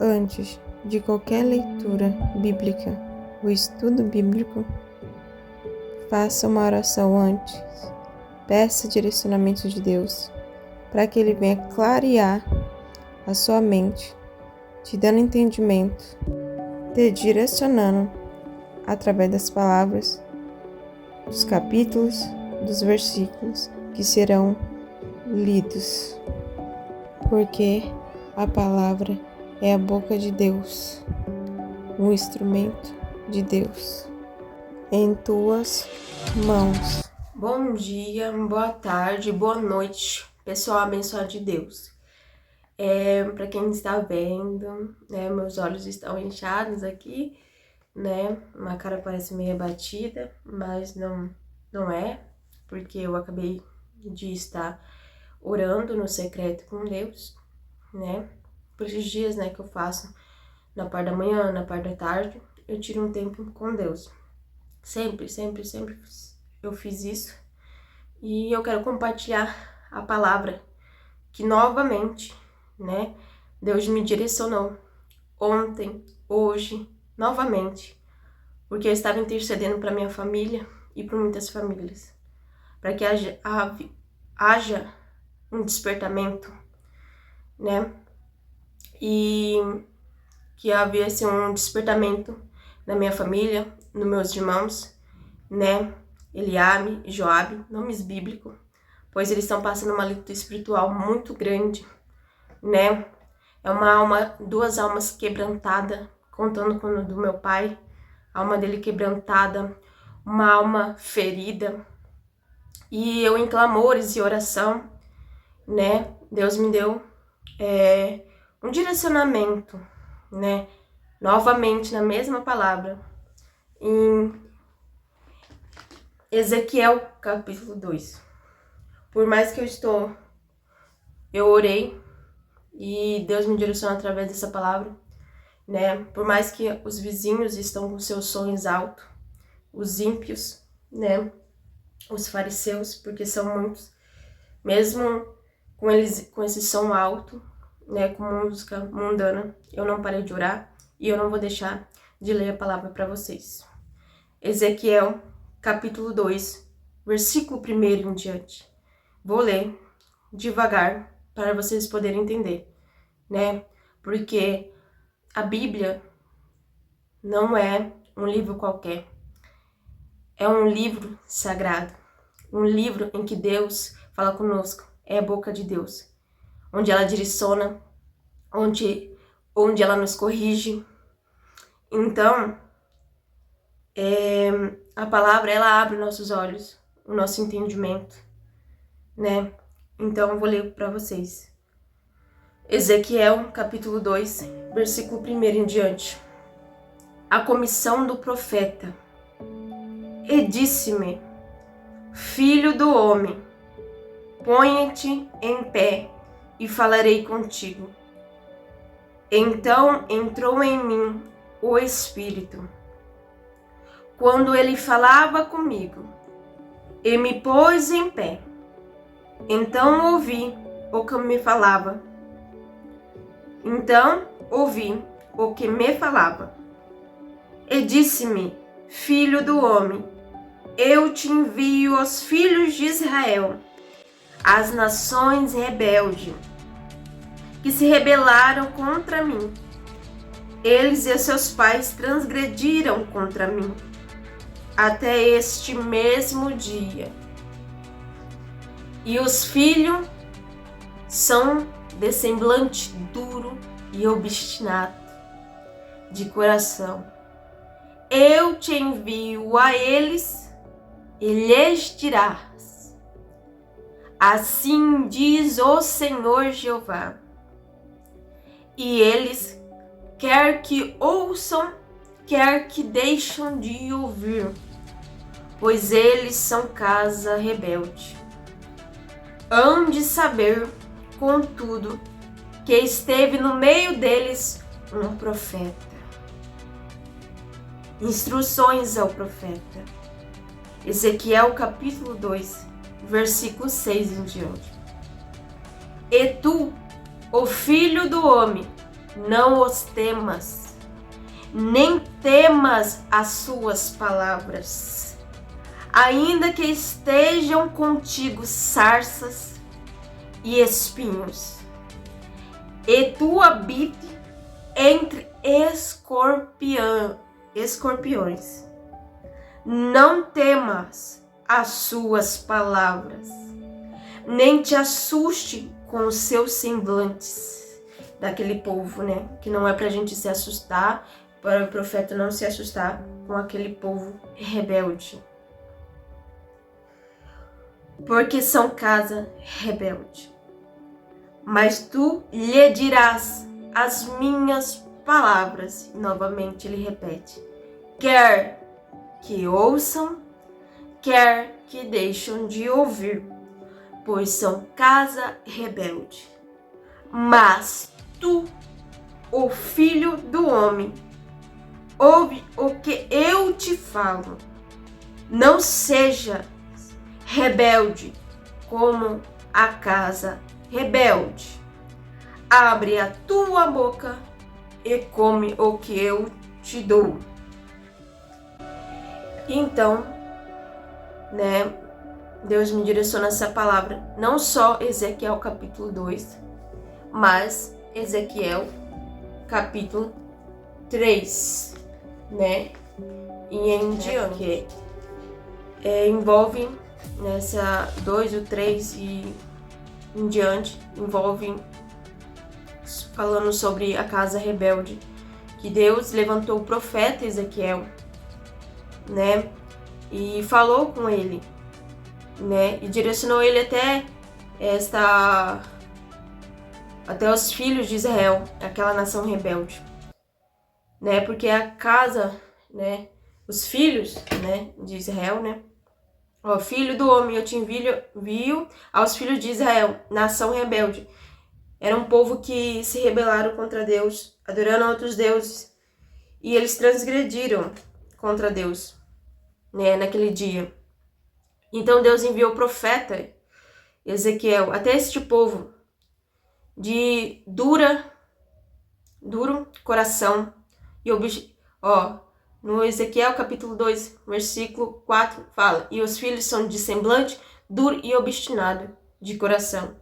Antes de qualquer leitura bíblica ou estudo bíblico, faça uma oração antes. Peça direcionamento de Deus para que Ele venha clarear a sua mente, te dando entendimento, te direcionando através das palavras, dos capítulos, dos versículos que serão lidos. Porque a palavra é a boca de Deus, um instrumento de Deus em tuas mãos. Bom dia, boa tarde, boa noite, pessoal abençoado de Deus. Para quem está vendo, meus olhos estão inchados aqui, Minha cara parece meio abatida, mas não é, porque eu acabei de estar orando no secreto com Deus, Por esses dias, que eu faço na parte da manhã, na parte da tarde, eu tiro um tempo com Deus. Sempre eu fiz isso. E eu quero compartilhar a palavra que novamente, Deus me direcionou ontem, hoje, novamente, porque eu estava intercedendo para minha família e para muitas famílias, para que haja um despertamento, E que houvesse um despertamento na minha família, nos meus irmãos, Eliabe e Joabe, nomes bíblicos, pois eles estão passando uma luta espiritual muito grande, É duas almas quebrantadas, contando com o do meu pai, a alma dele quebrantada, uma alma ferida. E eu em clamores e oração, Deus me deu um direcionamento, Novamente na mesma palavra, em Ezequiel capítulo 2. Por mais que eu orei e Deus me direcionou através dessa palavra, Por mais que os vizinhos estão com seus sons altos, os ímpios, Os fariseus, porque são muitos, mesmo com esse som alto, com música mundana, eu não parei de orar e eu não vou deixar de ler a palavra para vocês. Ezequiel capítulo 2, versículo 1 em diante. Vou ler devagar para vocês poderem entender, Porque a Bíblia não é um livro qualquer. É um livro sagrado. Um livro em que Deus fala conosco. É a boca de Deus. Onde ela direciona, onde ela nos corrige. Então, a palavra, ela abre nossos olhos, o nosso entendimento, Então, eu vou ler para vocês. Ezequiel, capítulo 2, versículo 1 em diante. A comissão do profeta. E disse-me, filho do homem, põe-te em pé e falarei contigo. Então entrou em mim o Espírito, quando ele falava comigo, e me pôs em pé. Então ouvi o que me falava. E disse-me, filho do homem, eu te envio aos filhos de Israel, as nações rebeldes, que se rebelaram contra mim. Eles e seus pais transgrediram contra mim, até este mesmo dia. E os filhos são de semblante duro e obstinado de coração. Eu te envio a eles e lhes dirás, assim diz o Senhor Jeová. E eles, quer que ouçam, quer que deixem de ouvir, pois eles são casa rebelde. Hão de saber, contudo, que esteve no meio deles um profeta. Instruções ao profeta. Ezequiel capítulo 2, versículo 6 em diante. E tu, o filho do homem, não os temas, nem temas as suas palavras. Ainda que estejam contigo sarças e espinhos, e tu habite entre escorpiões, não temas as suas palavras, nem te assuste com os seus semblantes. Daquele povo, né? Que não é pra gente se assustar, para o profeta não se assustar com aquele povo rebelde. Porque são casa rebelde. Mas tu lhe dirás as minhas palavras. E novamente ele repete: quer que ouçam, quer que deixem de ouvir, pois são casa rebelde. Mas tu, o filho do homem, ouve o que eu te falo. Não seja rebelde como a casa rebelde. Abre a tua boca e come o que eu te dou. Então, né, Deus me direciona essa palavra, não só Ezequiel capítulo 2, mas Ezequiel capítulo 3, né, e em diante, envolve nessa 2, o 3 e em diante, envolve falando sobre a casa rebelde, que Deus levantou o profeta Ezequiel, né, e falou com ele, né, e direcionou ele até os filhos de Israel, aquela nação rebelde, né, porque a casa, né, os filhos, né, de Israel, né, ó, filho do homem, eu te envio aos filhos de Israel, nação rebelde. Era um povo que se rebelaram contra Deus, adorando outros deuses, e eles transgrediram contra Deus, né, naquele dia. Então Deus enviou o profeta Ezequiel até este povo de duro coração e no Ezequiel capítulo 2, versículo 4 fala: e os filhos são de semblante duro e obstinado de coração.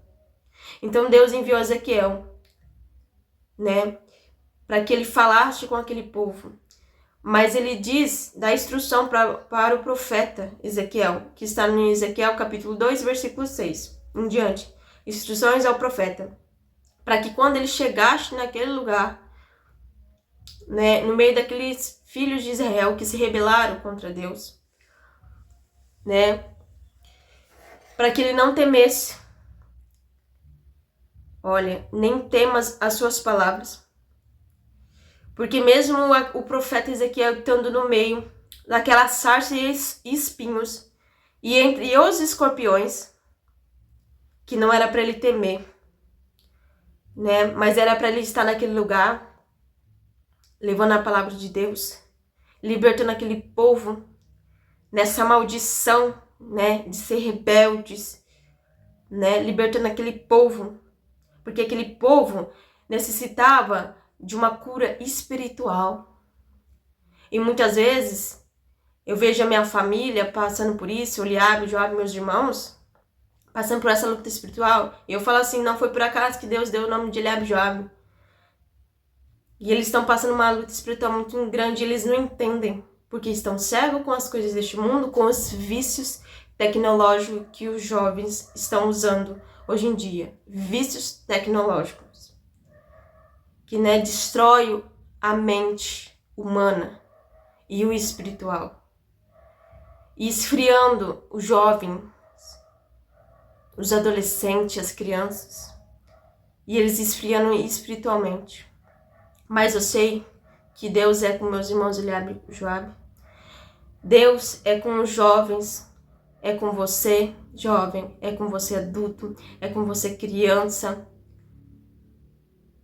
Então Deus enviou Ezequiel, né, para que ele falasse com aquele povo. Mas ele dá instrução para o profeta Ezequiel, que está no Ezequiel capítulo 2, versículo 6, em diante. Instruções ao profeta, para que quando ele chegasse naquele lugar, né, no meio daqueles filhos de Israel que se rebelaram contra Deus, né, para que ele não temesse. Olha, nem temas as suas palavras. Porque mesmo o profeta Ezequiel estando no meio daquela sarça e espinhos, e entre os escorpiões, que não era para ele temer, né? Mas era para ele estar naquele lugar, levando a palavra de Deus, libertando aquele povo nessa maldição, né, de ser rebeldes, né? Libertando aquele povo, porque aquele povo necessitava de uma cura espiritual. E muitas vezes eu vejo a minha família passando por isso, Eliabe, Joabe, meus irmãos, passando por essa luta espiritual. E eu falo assim, não foi por acaso que Deus deu o nome de Eliabe e Joabe. E eles estão passando uma luta espiritual muito grande, e eles não entendem, porque estão cegos com as coisas deste mundo, com os vícios tecnológicos que os jovens estão usando hoje em dia. Vícios tecnológicos. Que, né, destrói a mente humana e o espiritual. E esfriando os jovens, os adolescentes, as crianças. E eles esfriando espiritualmente. Mas eu sei que Deus é com meus irmãos Eliabe e Joabe. Deus é com os jovens, é com você, jovem, é com você, adulto, é com você, criança,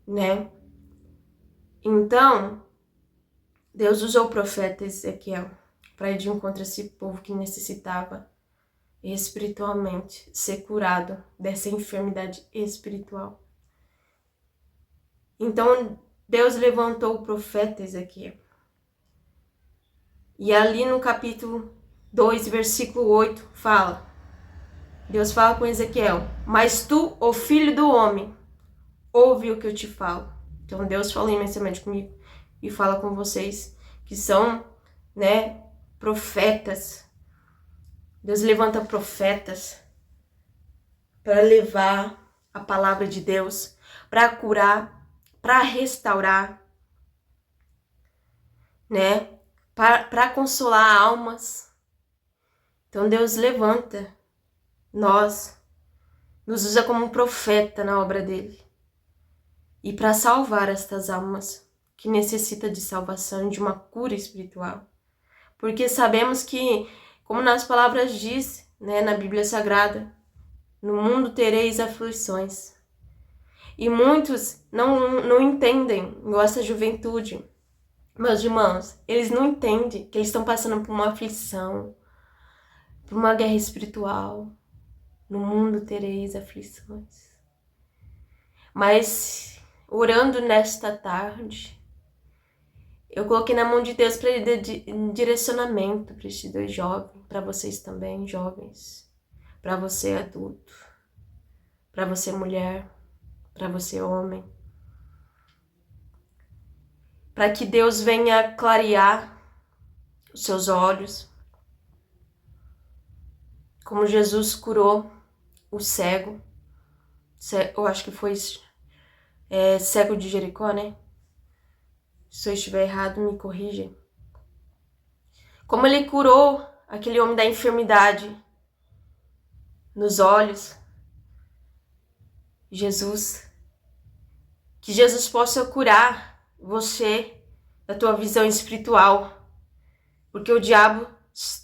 né? Então, Deus usou o profeta Ezequiel para ir de encontro a esse povo que necessitava espiritualmente ser curado dessa enfermidade espiritual. Então, Deus levantou o profeta Ezequiel. E ali no capítulo 2, versículo 8, Deus fala com Ezequiel: mas tu, ó filho do homem, ouve o que eu te falo. Então Deus fala imensamente comigo e fala com vocês que são, profetas. Deus levanta profetas para levar a palavra de Deus, para curar, para restaurar, para consolar almas. Então Deus levanta nós, nos usa como um profeta na obra dele. E para salvar estas almas que necessitam de salvação, de uma cura espiritual. Porque sabemos que, como nas palavras diz, na Bíblia Sagrada, no mundo tereis aflições. E muitos não entendem, igual essa juventude. Meus irmãos, eles não entendem que eles estão passando por uma aflição, por uma guerra espiritual. No mundo tereis aflições. Mas, orando nesta tarde, eu coloquei na mão de Deus para ele dar direcionamento para esses dois jovens, para vocês também, jovens, para você adulto, para você mulher, para você homem. Para que Deus venha clarear os seus olhos, como Jesus curou o cego, eu acho que foi cego de Jericó, Se eu estiver errado, me corrija. Como ele curou aquele homem da enfermidade nos olhos. Que Jesus possa curar você da tua visão espiritual. Porque o diabo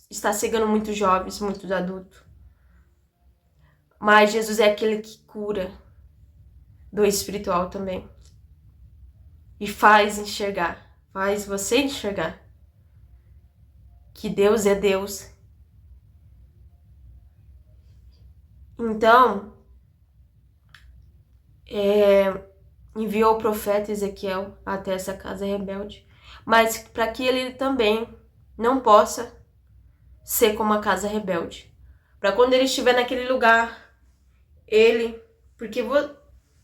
está cegando muitos jovens, muitos adultos. Mas Jesus é aquele que cura do espiritual também. E faz você enxergar que Deus é Deus. Então, enviou o profeta Ezequiel até essa casa rebelde, mas para que ele também não possa ser como a casa rebelde. Para quando ele estiver naquele lugar, porque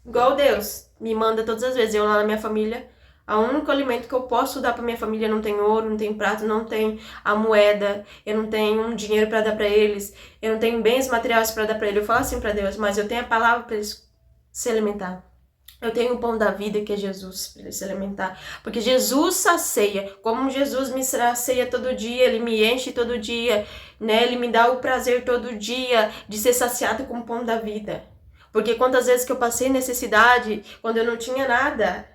igual Deus me manda todas as vezes, eu lá na minha família, o único alimento que eu posso dar para minha família, não tem ouro, não tem prata, não tem a moeda, eu não tenho um dinheiro para dar para eles, eu não tenho bens materiais para dar para eles. Eu falo assim para Deus, mas eu tenho a palavra para eles se alimentar. Eu tenho o pão da vida, que é Jesus, para eles se alimentar. Porque Jesus sacia, como Jesus me sacia todo dia, ele me enche todo dia, Ele me dá o prazer todo dia de ser saciado com o pão da vida. Porque quantas vezes que eu passei necessidade, quando eu não tinha nada,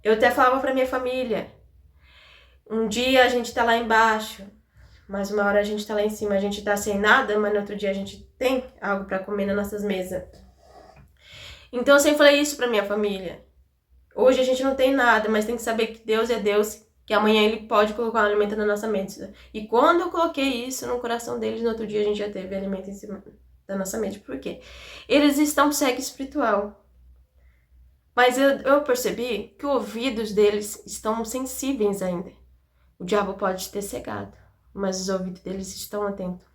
eu até falava para minha família, um dia a gente tá lá embaixo, mas uma hora a gente tá lá em cima, a gente tá sem nada, mas no outro dia a gente tem algo para comer nas nossas mesas. Então eu sempre falei isso pra minha família. Hoje a gente não tem nada, mas tem que saber que Deus é Deus, que amanhã Ele pode colocar um alimento na nossa mesa. E quando eu coloquei isso no coração deles, no outro dia a gente já teve alimento em cima da nossa mente. Por quê? Eles estão cegos espiritual. Mas eu percebi que os ouvidos deles estão sensíveis ainda. O diabo pode ter cegado, mas os ouvidos deles estão atentos.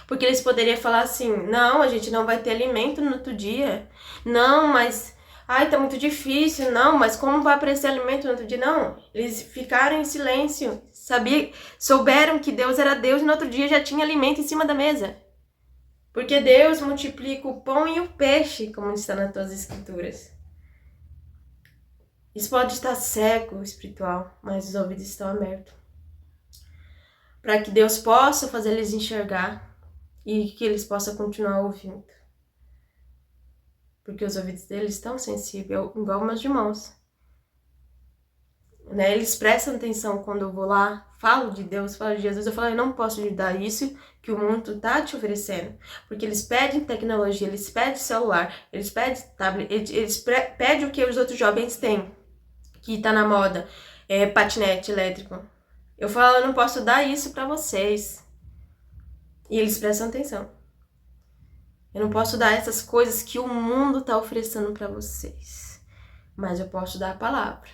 Porque eles poderiam falar assim, não, a gente não vai ter alimento no outro dia. Não, mas, tá muito difícil. Não, mas como vai aparecer alimento no outro dia? Não, eles ficaram em silêncio. Souberam que Deus era Deus e no outro dia já tinha alimento em cima da mesa. Porque Deus multiplica o pão e o peixe, como está nas tuas escrituras. Isso pode estar cego espiritual, mas os ouvidos estão abertos. Para que Deus possa fazer eles enxergar e que eles possam continuar ouvindo. Porque os ouvidos deles estão sensíveis, igual meus irmãos. Eles prestam atenção quando eu vou lá, falo de Deus, falo de Jesus. Eu falo, eu não posso lhe dar isso que o mundo está te oferecendo. Porque eles pedem tecnologia, eles pedem celular, eles pedem tablet, eles pedem o que os outros jovens têm, que está na moda, patinete elétrico. Eu falo, eu não posso dar isso para vocês. E eles prestam atenção. Eu não posso dar essas coisas que o mundo está oferecendo para vocês. mas eu posso dar a palavra.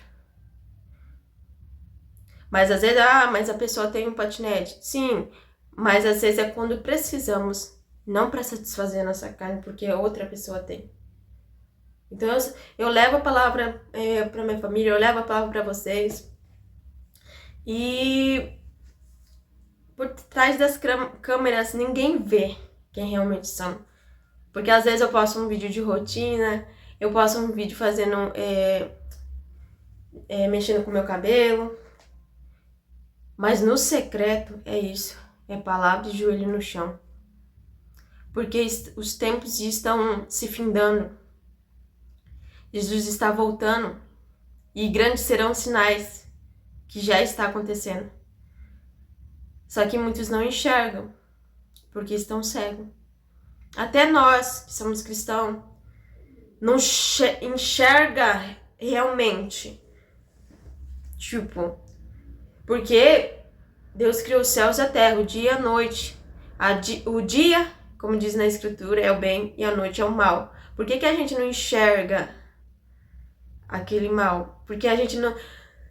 Mas às vezes, mas a pessoa tem um patinete. Sim, mas às vezes é quando precisamos, não para satisfazer a nossa carne, porque outra pessoa tem. Então eu levo a palavra para minha família, eu levo a palavra para vocês. E por trás das câmeras ninguém vê quem realmente são. Porque às vezes eu posto um vídeo de rotina, eu posto um vídeo fazendo, mexendo com o meu cabelo. Mas no secreto é isso, é palavra de joelho no chão. Porque os tempos estão se findando. Jesus está voltando e grandes serão os sinais que já está acontecendo. Só que muitos não enxergam, porque estão cegos. Até nós, que somos cristãos, não enxerga realmente. Tipo, porque Deus criou os céus e a terra, o dia e a noite. O dia, como diz na escritura, é o bem e a noite é o mal. Por que a gente não enxerga aquele mal? Porque a gente não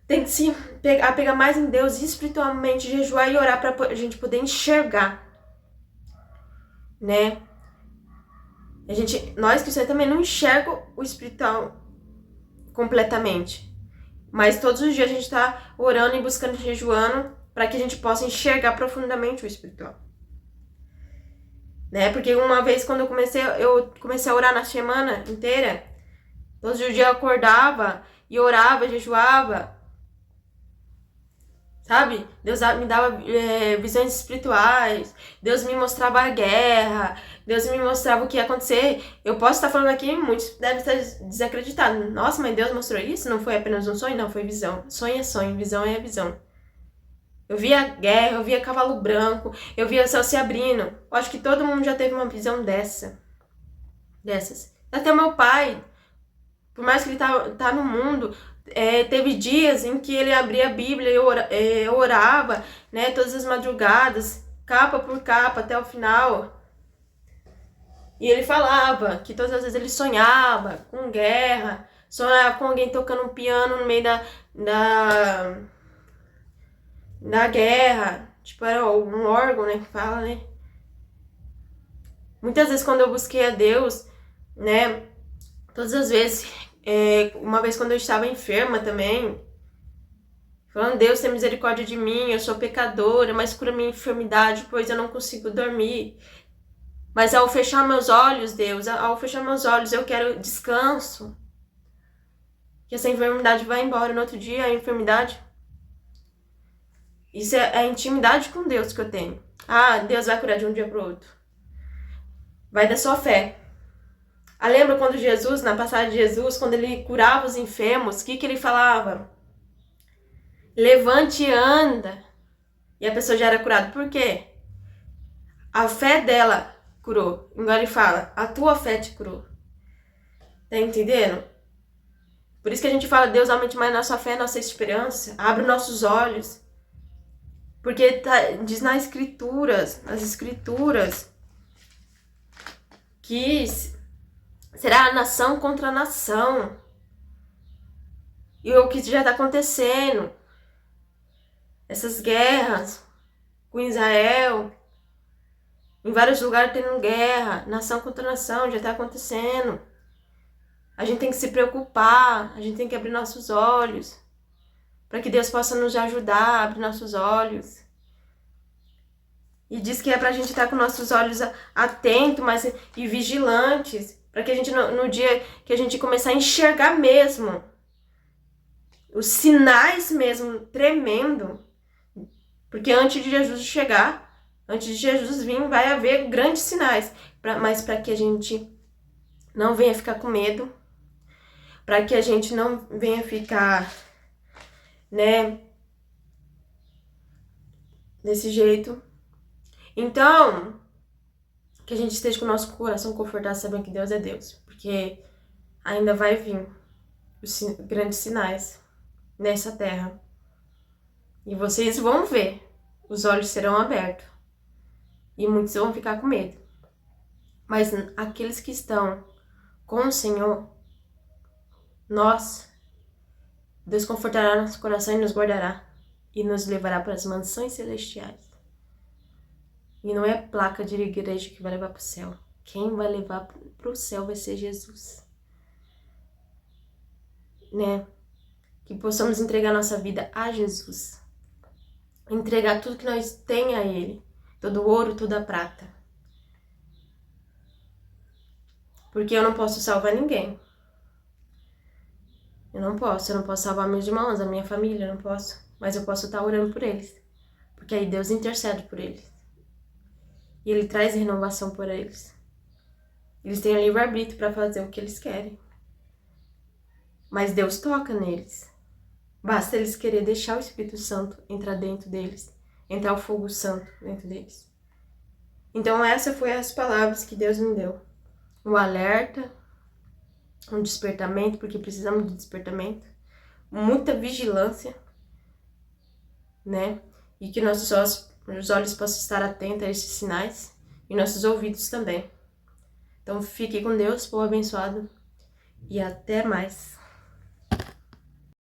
tem que se apegar mais em Deus espiritualmente, jejuar e orar para a gente poder enxergar, né? Nós cristãos também não enxergam o espiritual completamente. Mas todos os dias a gente está orando e buscando, jejuando, para que a gente possa enxergar profundamente o espiritual. Né? Porque uma vez quando eu comecei a orar na semana inteira, todos os dias eu acordava e orava, jejuava. Sabe? Deus me dava visões espirituais, Deus me mostrava a guerra, Deus me mostrava o que ia acontecer. Eu posso estar falando aqui, muitos devem estar desacreditados. Nossa, mas Deus mostrou isso? Não foi apenas um sonho? Não, foi visão. Sonho é sonho, visão é visão. Eu via guerra, eu via cavalo branco, eu via o céu se abrindo. Eu acho que todo mundo já teve uma visão dessas. Até meu pai, por mais que ele tá no mundo, teve dias em que ele abria a Bíblia e orava, né, todas as madrugadas, capa por capa, até o final. E ele falava que todas as vezes ele sonhava com guerra, sonhava com alguém tocando um piano no meio da guerra. Tipo, era um órgão, né, que fala, né. Muitas vezes quando eu busquei a Deus, né, todas as vezes... uma vez quando eu estava enferma também, falando, Deus tem misericórdia de mim, eu sou pecadora, mas cura minha enfermidade, pois eu não consigo dormir. Mas ao fechar meus olhos, Deus, eu quero descanso. Que essa enfermidade vai embora no outro dia, a enfermidade. Isso é a intimidade com Deus que eu tenho. Deus vai curar de um dia para o outro. Vai da sua fé. Lembra quando Jesus, na passagem de Jesus, quando ele curava os enfermos, o que ele falava? Levante e anda. E a pessoa já era curada. Por quê? A fé dela curou. Agora ele fala, a tua fé te curou. Tá entendendo? Por isso que a gente fala, Deus aumente mais nossa fé, nossa esperança. Abre nossos olhos. Porque diz nas escrituras, que... será a nação contra a nação. E o que já está acontecendo. Essas guerras com Israel. Em vários lugares tendo guerra. Nação contra nação, já está acontecendo. A gente tem que se preocupar. A gente tem que abrir nossos olhos. Para que Deus possa nos ajudar a abrir nossos olhos. E diz que é para a gente estar com nossos olhos atentos e vigilantes. Para que a gente, no dia que a gente começar a enxergar mesmo, os sinais mesmo, tremendo. Porque antes de Jesus chegar, antes de Jesus vir, vai haver grandes sinais. Mas para que a gente não venha ficar com medo, para que a gente não venha ficar, né, desse jeito. Então... que a gente esteja com o nosso coração confortado, sabendo que Deus é Deus. Porque ainda vai vir os grandes sinais nessa terra. E vocês vão ver. Os olhos serão abertos. E muitos vão ficar com medo. Mas aqueles que estão com o Senhor, Deus confortará nosso coração e nos guardará e nos levará para as mansões celestiais. E não é placa de igreja que vai levar para o céu. Quem vai levar para o céu vai ser Jesus. Né? Que possamos entregar nossa vida a Jesus. Entregar tudo que nós temos a Ele. Todo o ouro, toda a prata. Porque eu não posso salvar ninguém. Eu não posso salvar meus irmãos, a minha família, eu não posso. Mas eu posso estar orando por eles. Porque aí Deus intercede por eles. E Ele traz renovação por eles. Eles têm o livre-arbítrio para fazer o que eles querem. Mas Deus toca neles. Basta eles querer deixar o Espírito Santo entrar dentro deles. Entrar o fogo santo dentro deles. Então essas foram as palavras que Deus me deu. Um alerta, um despertamento, porque precisamos de despertamento. Muita vigilância, né? E que nossos olhos possam estar atentos a esses sinais. E nossos ouvidos também. Então fique com Deus, povo abençoado. E até mais.